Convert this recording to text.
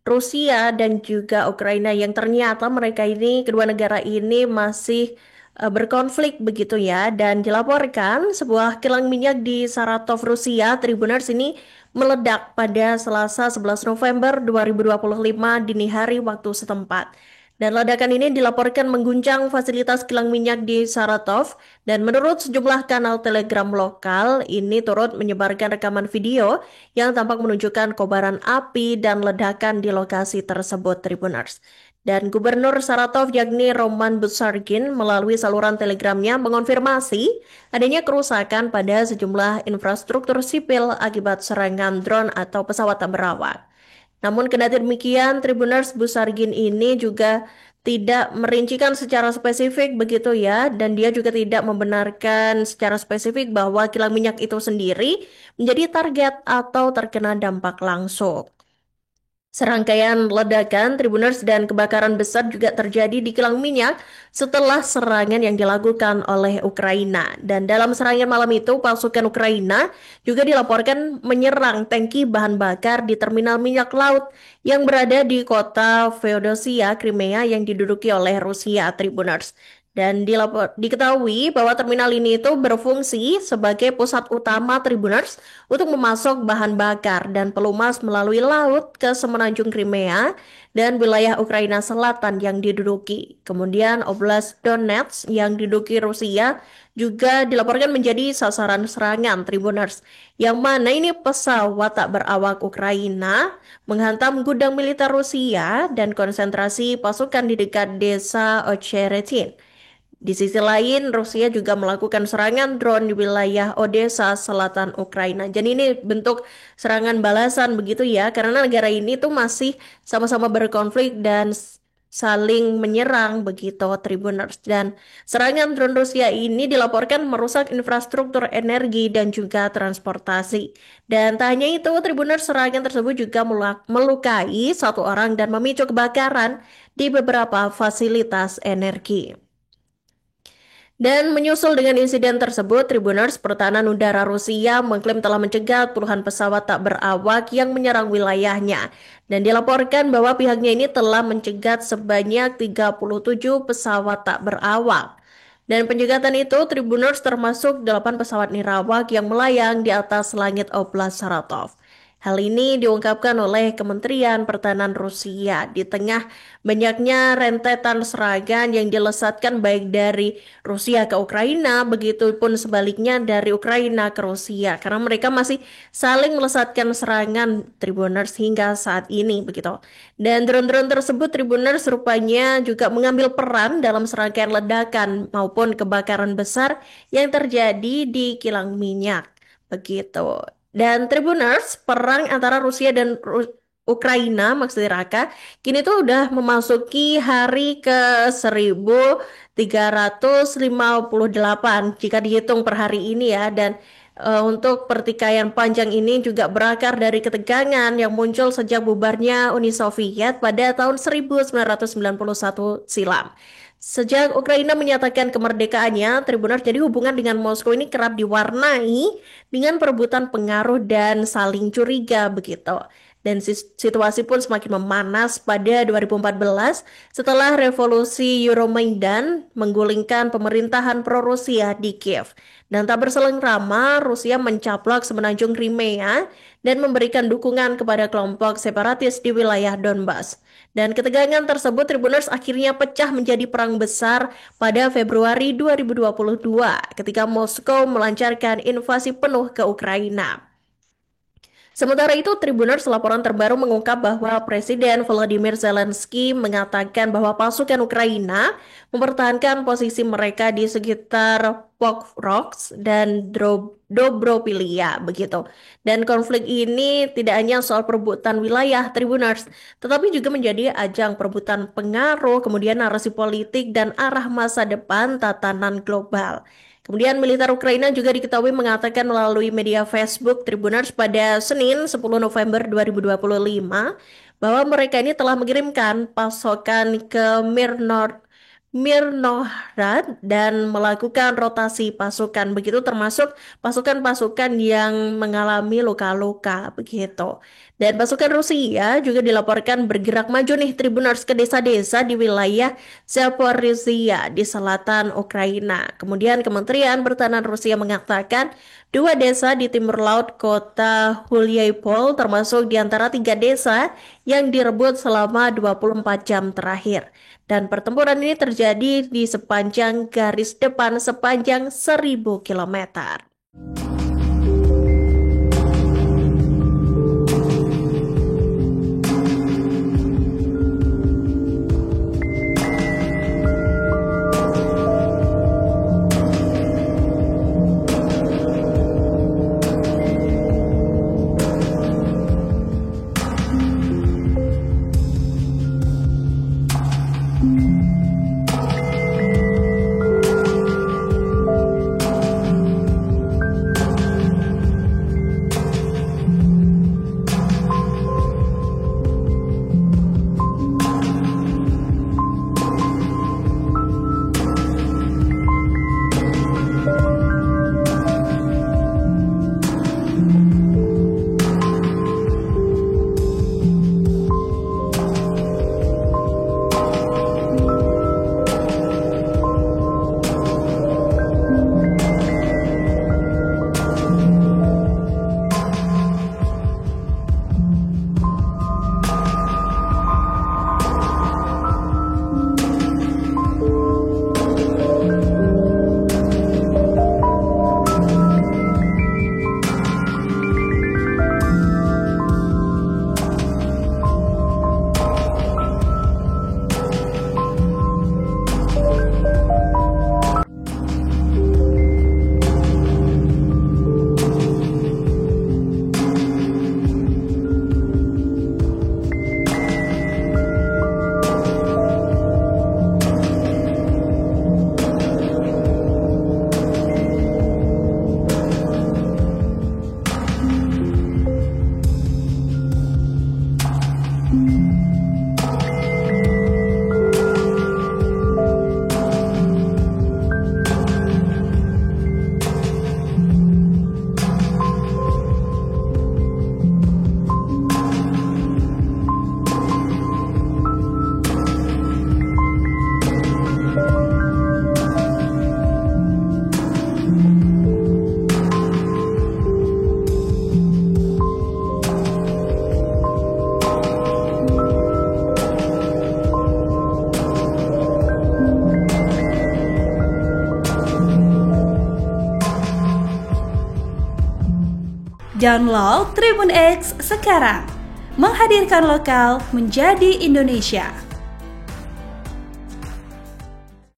Rusia dan juga Ukraina yang ternyata mereka ini kedua negara ini masih berkonflik begitu ya, dan dilaporkan sebuah kilang minyak di Saratov Rusia Tribuners ini meledak pada Selasa 11 November 2025 dini hari waktu setempat. Dan ledakan ini dilaporkan mengguncang fasilitas kilang minyak di Saratov, dan menurut sejumlah kanal Telegram lokal, ini turut menyebarkan rekaman video yang tampak menunjukkan kobaran api dan ledakan di lokasi tersebut, Tribuners. Dan Gubernur Saratov yakni Roman Busargin melalui saluran telegramnya mengonfirmasi adanya kerusakan pada sejumlah infrastruktur sipil akibat serangan drone atau pesawat tak berawak. Namun kendati demikian, Tribuners Busargin ini juga tidak merincikan secara spesifik begitu ya, dan dia juga tidak membenarkan secara spesifik bahwa kilang minyak itu sendiri menjadi target atau terkena dampak langsung. Serangkaian ledakan, tribuners, dan kebakaran besar juga terjadi di kilang minyak setelah serangan yang dilakukan oleh Ukraina. Dan dalam serangan malam itu, pasukan Ukraina juga dilaporkan menyerang tangki bahan bakar di terminal minyak laut yang berada di kota Feodosia, Crimea yang diduduki oleh Rusia, tribuners. Dan diketahui bahwa terminal ini itu berfungsi sebagai pusat utama Tribuners untuk memasok bahan bakar dan pelumas melalui laut ke semenanjung Crimea dan wilayah Ukraina Selatan yang diduduki. Kemudian Oblast Donetsk yang diduduki Rusia juga dilaporkan menjadi sasaran serangan Tribuners, yang mana ini pesawat tak berawak Ukraina menghantam gudang militer Rusia dan konsentrasi pasukan di dekat desa Ocheretin. Di sisi lain, Rusia juga melakukan serangan drone di wilayah Odessa, selatan Ukraina. Jadi ini bentuk serangan balasan begitu ya, karena negara ini tuh masih sama-sama berkonflik dan saling menyerang begitu, Tribuners. Dan serangan drone Rusia ini dilaporkan merusak infrastruktur energi dan juga transportasi. Dan tak hanya itu, Tribuners, serangan tersebut juga melukai satu orang dan memicu kebakaran di beberapa fasilitas energi. Dan menyusul dengan insiden tersebut, Tribuners, Pertahanan Udara Rusia mengklaim telah mencegat puluhan pesawat tak berawak yang menyerang wilayahnya. Dan dilaporkan bahwa pihaknya ini telah mencegat sebanyak 37 pesawat tak berawak. Dan pencegatan itu, Tribuners, termasuk 8 pesawat nirawak yang melayang di atas langit Oblast Saratov. Hal ini diungkapkan oleh Kementerian Pertahanan Rusia di tengah banyaknya rentetan serangan yang dilesatkan baik dari Rusia ke Ukraina, begitupun sebaliknya dari Ukraina ke Rusia, karena mereka masih saling melesatkan serangan, Tribuners, hingga saat ini begitu. Dan drone-drone tersebut, Tribuners, rupanya juga mengambil peran dalam serangkaian ledakan maupun kebakaran besar yang terjadi di kilang minyak begitu. Dan Tribuners, perang antara Rusia dan Ukraina, maksudnya Raka, kini tuh udah memasuki hari ke 1358 jika dihitung per hari ini ya. Dan untuk pertikaian panjang ini juga berakar dari ketegangan yang muncul sejak bubarnya Uni Soviet pada tahun 1991 silam. Sejak Ukraina menyatakan kemerdekaannya, Tribuners, jadi hubungan dengan Moskow ini kerap diwarnai dengan perebutan pengaruh dan saling curiga begitu. Dan situasi pun semakin memanas pada 2014 setelah revolusi Euromaidan menggulingkan pemerintahan pro-Rusia di Kiev. Dan tak berselang lama, Rusia mencaplok semenanjung Crimea dan memberikan dukungan kepada kelompok separatis di wilayah Donbas. Dan ketegangan tersebut, Tribuners, akhirnya pecah menjadi perang besar pada Februari 2022 ketika Moskow melancarkan invasi penuh ke Ukraina. Sementara itu, Tribuners, laporan terbaru mengungkap bahwa Presiden Volodymyr Zelensky mengatakan bahwa pasukan Ukraina mempertahankan posisi mereka di sekitar Pokrovsk dan Dobropilia begitu. Dan konflik ini tidak hanya soal perebutan wilayah, Tribuners, tetapi juga menjadi ajang perebutan pengaruh, kemudian narasi politik dan arah masa depan tatanan global. Kemudian militer Ukraina juga diketahui mengatakan melalui media Facebook Tribuners pada Senin 10 November 2025 bahwa mereka ini telah mengirimkan pasokan ke Mirnohrad dan melakukan rotasi pasukan begitu, termasuk pasukan-pasukan yang mengalami luka-luka begitu. Dan pasukan Rusia juga dilaporkan bergerak maju nih Tribuners ke desa-desa di wilayah Zaporizhia di selatan Ukraina. Kemudian Kementerian Pertahanan Rusia mengatakan dua desa di timur laut kota Hulyapol termasuk di antara tiga desa yang direbut selama 24 jam terakhir. Dan pertempuran ini terjadi di sepanjang garis depan sepanjang 1.000 kilometer. Download Tribun X sekarang, menghadirkan lokal menjadi Indonesia.